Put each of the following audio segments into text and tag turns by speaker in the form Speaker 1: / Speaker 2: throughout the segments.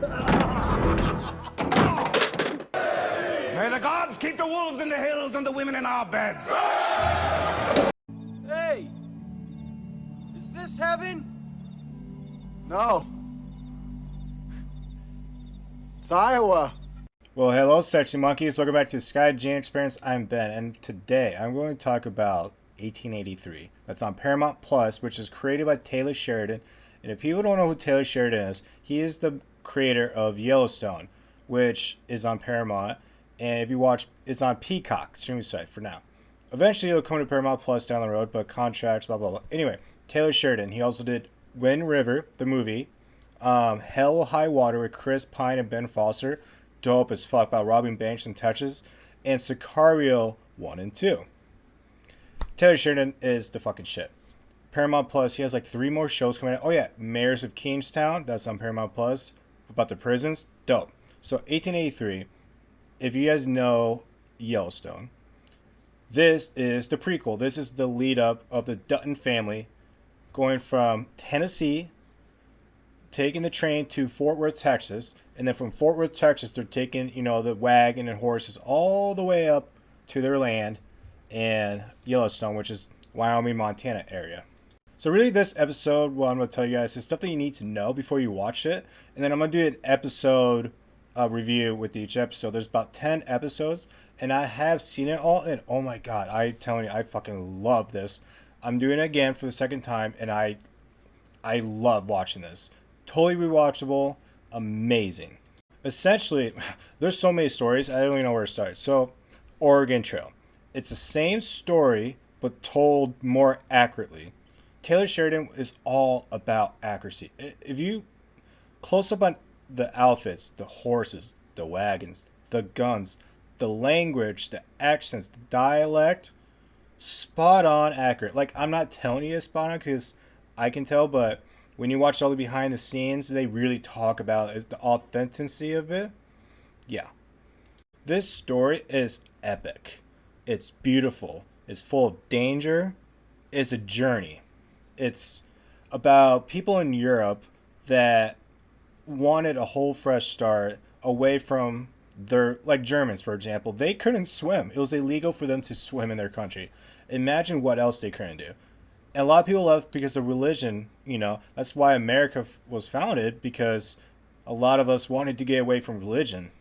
Speaker 1: May the gods keep the wolves in the hills and the women in our beds.
Speaker 2: Hey! Is this heaven? No. It's Iowa.
Speaker 3: Well, hello, sexy monkeys. Welcome back to Sky Jane Experience. I'm Ben, and today I'm going to talk about 1883. That's on Paramount Plus, which is created by Taylor Sheridan. And if people don't know who Taylor Sheridan is, he is the creator of Yellowstone, which is on Paramount. And if you watch, it's on Peacock streaming site for now. Eventually, it'll come to Paramount Plus down the road, but contracts, blah, blah, blah. Anyway, Taylor Sheridan. He also did Wind River, the movie, Hell High Water with Chris Pine and Ben Foster. Dope as fuck about robbing banks in Texas. And Sicario 1 and 2. Taylor Sheridan is the fucking shit. Paramount Plus, he has like 3 more shows coming out. Oh yeah, Mayors of Kingstown, that's on Paramount Plus. About the prisons, dope. So 1883, if you guys know Yellowstone, this is the prequel. This is the lead up of the Dutton family going from Tennessee, taking the train to Fort Worth, Texas, and then from Fort Worth, Texas, they're taking, the wagon and horses all the way up to their land in Yellowstone, which is Wyoming, Montana area. So really this episode, what I'm going to tell you guys is stuff that you need to know before you watch it. And then I'm going to do an episode review with each episode. There's about 10 episodes, and I have seen it all, and oh my god, I'm telling you, I fucking love this. I'm doing it again for the second time, and I love watching this. Totally rewatchable, amazing. Essentially, there's so many stories, I don't even know where to start. So, Oregon Trail. It's the same story, but told more accurately. Taylor Sheridan is all about accuracy. If you close up on the outfits, the horses, the wagons, the guns, the language, the accents, the dialect, spot on accurate. Like, I'm not telling you it's spot on because I can tell, but when you watch all the behind the scenes, they really talk about the authenticity of it. Yeah. This story is epic. It's beautiful. It's full of danger. It's a journey. It's about people in Europe that wanted a whole fresh start away from their, like Germans, for example. They couldn't swim. It was illegal for them to swim in their country. Imagine what else they couldn't do. And a lot of people left because of religion, That's why America was founded, because a lot of us wanted to get away from religion.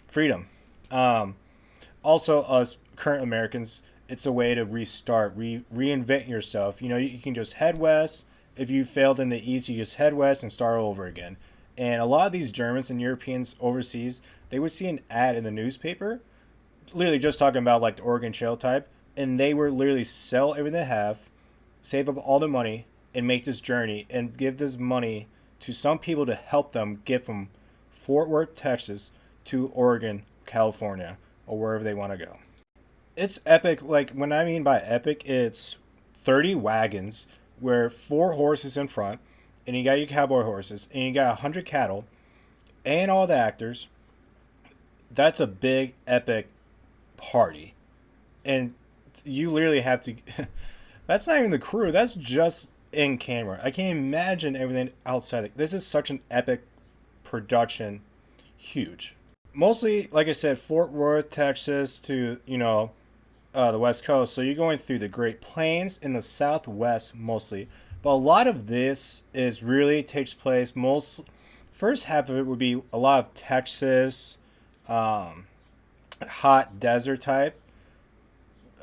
Speaker 3: Freedom. Also, us current Americans, it's a way to restart, reinvent yourself. You can just head west. If you failed in the east, you just head west and start over again. And a lot of these Germans and Europeans overseas, they would see an ad in the newspaper, literally just talking about like the Oregon Trail type, and they would literally sell everything they have, save up all the money, and make this journey and give this money to some people to help them get from Fort Worth, Texas to Oregon, California, or wherever they want to go. It's epic. Like, when I mean by epic, it's 30 wagons where 4 horses in front, and you got your cowboy horses, and you got 100 cattle, and all the actors. That's a big, epic party. And you literally have to... That's not even the crew. That's just in camera. I can't imagine everything outside. This is such an epic production. Huge. Mostly, like I said, Fort Worth, Texas to, the West Coast. So you're going through the Great Plains in the Southwest mostly. But a lot of this is really takes place first half of it would be a lot of Texas, hot desert type.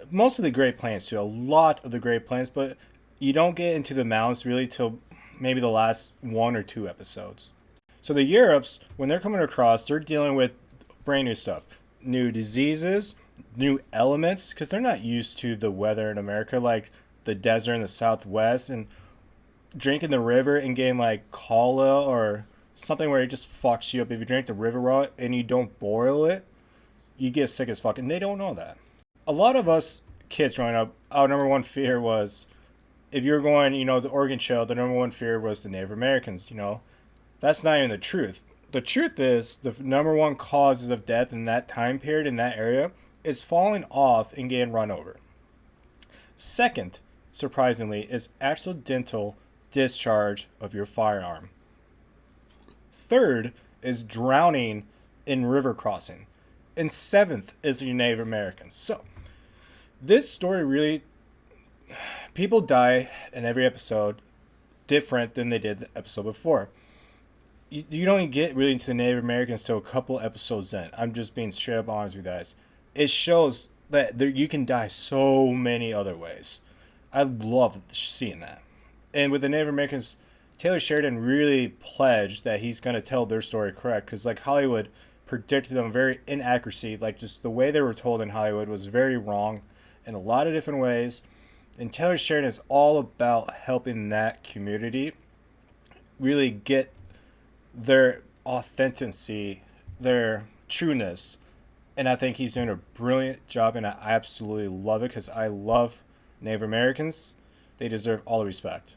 Speaker 3: Most of the Great Plains too, a lot of the Great Plains, but you don't get into the mountains really till maybe the last 1 or 2 episodes. So the Europes, when they're coming across, they're dealing with brand new stuff, new diseases, new elements, because they're not used to the weather in America, like the desert in the Southwest, and drinking the river and getting like cholera or something where it just fucks you up. If you drink the river raw and you don't boil it, you get sick as fuck, and they don't know that. A lot of us kids growing up, our number one fear was, if you're going, the Oregon Trail, the number one fear was the Native Americans, That's not even the truth. The truth is, the number one causes of death in that time period, in that area, is falling off and getting run over. Second, surprisingly, is accidental discharge of your firearm. Third is drowning in river crossing. And 7th is the Native Americans. So this story really, people die in every episode different than they did the episode before. You don't get really into the Native Americans till a couple episodes in. I'm just being straight up honest with you guys. It shows that you can die so many other ways. I love seeing that. And with the Native Americans, Taylor Sheridan really pledged that he's going to tell their story correct. Because like Hollywood predicted them very inaccuracy. Like just the way they were told in Hollywood was very wrong in a lot of different ways. And Taylor Sheridan is all about helping that community really get their authenticity, their trueness. And I think he's doing a brilliant job, and I absolutely love it because I love Native Americans. They deserve all the respect.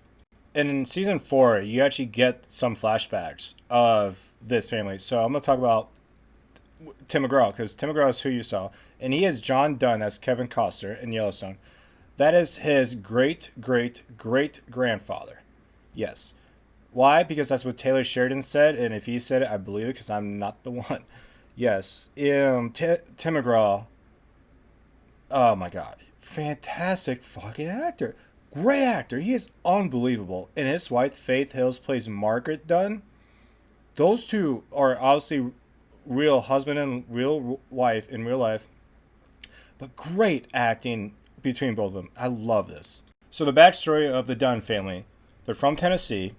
Speaker 3: And in season 4, you actually get some flashbacks of this family. So I'm going to talk about Tim McGraw, because Tim McGraw is who you saw. And he is John Dunn, that's Kevin Costner in Yellowstone. That is his great-great-great-grandfather. Yes. Why? Because that's what Taylor Sheridan said, and if he said it, I believe it because I'm not the one. Yes. Tim McGraw. Oh my God. Fantastic fucking actor. Great actor. He is unbelievable. And his wife, Faith Hills, plays Margaret Dunn. Those two are obviously real husband and real wife in real life. But great acting between both of them. I love this. So the backstory of the Dunn family. They're from Tennessee.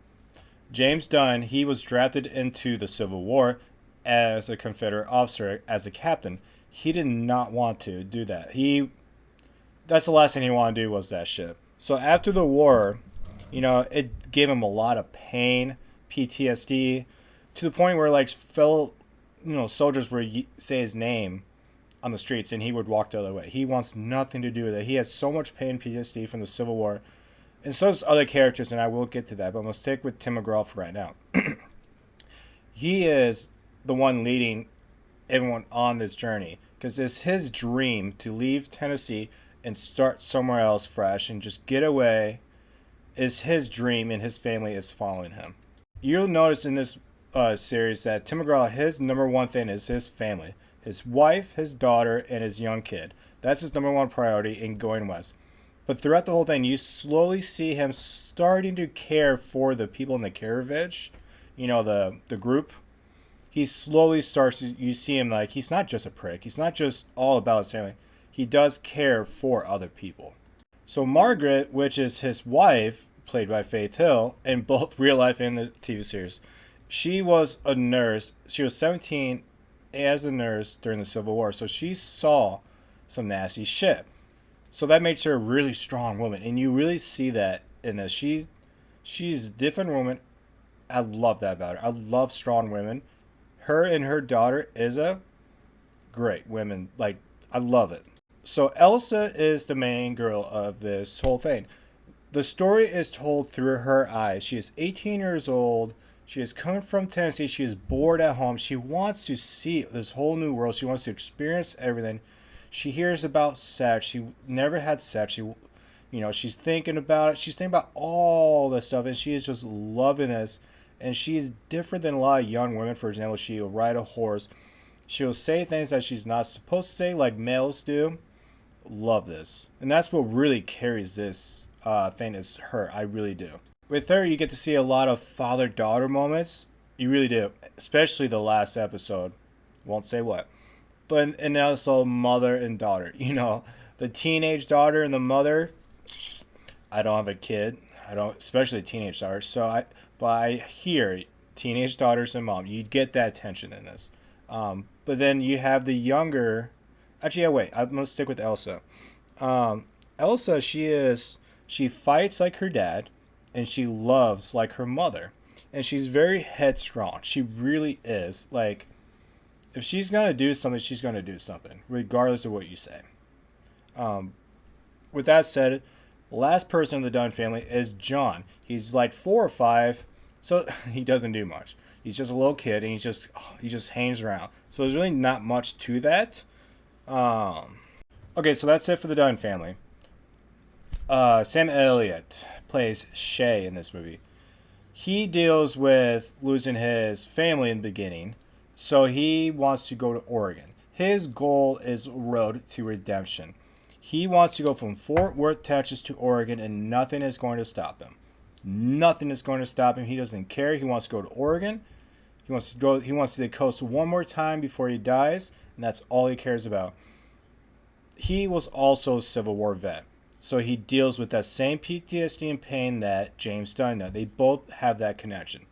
Speaker 3: James Dunn, he was drafted into the Civil War as a Confederate officer, as a captain. He did not want to do that. That's the last thing he wanted to do was that shit. So after the war, it gave him a lot of pain, PTSD, to the point where like fellow, soldiers would say his name on the streets and he would walk the other way. He wants nothing to do with it. He has so much pain, PTSD from the Civil War. And so does other characters, and I will get to that, but I'm going to stick with Tim McGraw for right now. He is the one leading everyone on this journey, because it's his dream to leave Tennessee and start somewhere else fresh and just get away. Is his dream, and his family is following him. You'll notice in this series that Tim McGraw, his number one thing is his family. His wife, his daughter, and his young kid. That's his number one priority in going west. But throughout the whole thing, you slowly see him starting to care for the people in the care village, the group. He slowly starts, you see him like, he's not just a prick. He's not just all about his family. He does care for other people. So Margaret, which is his wife, played by Faith Hill, in both real life and the TV series, she was a nurse. She was 17 as a nurse during the Civil War. So she saw some nasty shit. So that makes her a really strong woman. And you really see that in this. She's a different woman. I love that about her. I love strong women. Her and her daughter, Isa, great women. Like, I love it. So Elsa is the main girl of this whole thing. The story is told through her eyes. She is 18 years old. She has come from Tennessee. She is bored at home. She wants to see this whole new world. She wants to experience everything. She hears about sex. She never had sex. She's thinking about it. She's thinking about all this stuff, and she is just loving this. And she's different than a lot of young women. For example, she'll ride a horse. She'll say things that she's not supposed to say, like males do. Love this. And that's what really carries this thing is her. I really do. With her, you get to see a lot of father-daughter moments. You really do. Especially the last episode. Won't say what. But and also mother and daughter. The teenage daughter and the mother. I don't have a kid. I don't, especially teenage daughters. So I hear teenage daughters and mom. You get that tension in this. But then you have the younger. Actually, yeah, wait. I'm gonna stick with Elsa. Elsa, she fights like her dad, and she loves like her mother, and she's very headstrong. She really is. Like, if she's gonna do something, she's gonna do something, regardless of what you say. With that said, the last person in the Dunn family is John. He's like 4 or 5, so he doesn't do much. He's just a little kid, and he just hangs around. So there's really not much to that. Okay, so that's it for the Dunn family. Sam Elliott plays Shay in this movie. he deals with losing his family in the beginning, so he wants to go to Oregon. His goal is road to redemption. He wants to go from Fort Worth, Texas to Oregon, and nothing is going to stop him. Nothing is going to stop him. He doesn't care. He wants to go to Oregon. He wants to go. He wants to see the coast one more time before he dies, and that's all he cares about. He was also a Civil War vet, so he deals with that same PTSD and pain that James Dunn does. They both have that connection.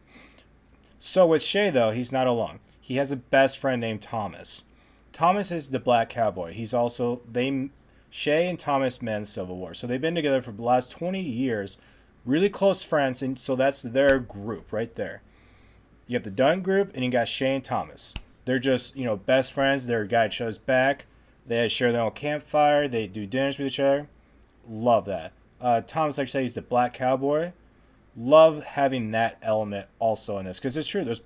Speaker 3: So with Shay, though, he's not alone. He has a best friend named Thomas. Thomas is the black cowboy. He's also Shay and Thomas met in Civil War, so they've been together for the last 20 years, really close friends, and so that's their group right there. You have the Dunn group, and you got Shay and Thomas. They're just, best friends. Their guide shows back. They share their own campfire. They do dinners with each other. Love that. Thomas, like I said, he's the black cowboy. Love having that element also in this, because it's true. There's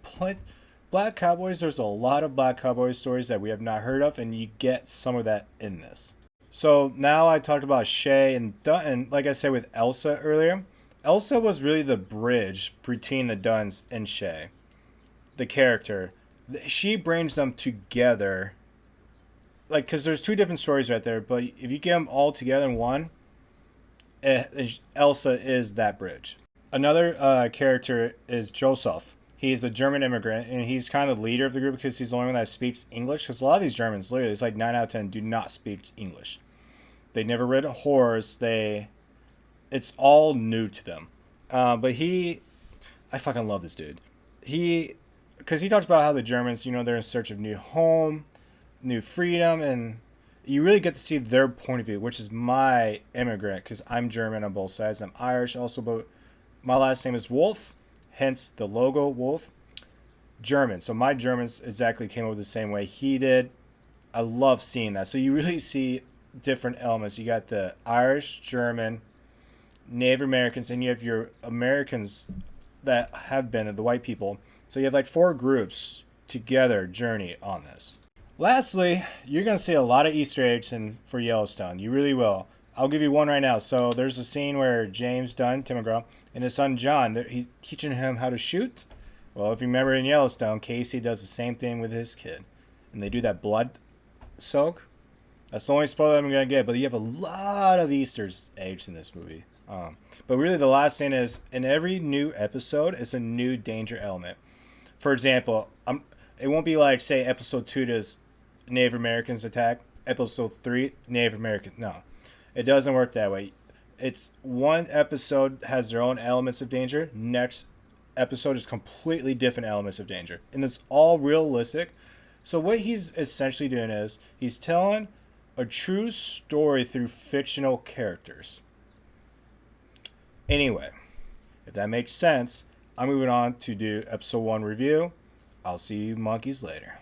Speaker 3: black cowboys. There's a lot of black cowboy stories that we have not heard of, and you get some of that in this. So now I talked about Shay and Dutton. Like I said with Elsa earlier, Elsa was really the bridge between the Dunns and Shay. The character, she brings them together, like, because there's two different stories right there, but if you get them all together in one, Elsa is that bridge. Another character is Joseph. He's a German immigrant, and he's kind of the leader of the group because he's the only one that speaks English, because a lot of these Germans, literally, it's like 9 out of 10 do not speak English. They never read a horse. It's all new to them. But I fucking love this dude. Because he talks about how the Germans, they're in search of new home, new freedom, and you really get to see their point of view, which is my immigrant, because I'm German on both sides. I'm Irish also, but my last name is Wolf, hence the logo Wolf. German. So my Germans exactly came up the same way he did. I love seeing that. So you really see different elements. You got the Irish, German, Native Americans, and you have your Americans that have been the white people. So you have like 4 groups together journey on this. Lastly, you're going to see a lot of Easter eggs for Yellowstone. You really will. I'll give you one right now. So there's a scene where James Dunn, Tim McGraw, and his son John, he's teaching him how to shoot. Well, if you remember in Yellowstone, Casey does the same thing with his kid. And they do that blood soak. That's the only spoiler I'm going to get. But you have a lot of Easter eggs in this movie. But really the last thing is, in every new episode, is a new danger element. For example, it won't be like, say, episode 2 does Native Americans attack, episode 3 Native Americans. No, it doesn't work that way. It's one episode has their own elements of danger. Next episode is completely different elements of danger. And it's all realistic. So what he's essentially doing is he's telling a true story through fictional characters. Anyway, if that makes sense, I'm moving on to do episode 1 review. I'll see you monkeys later.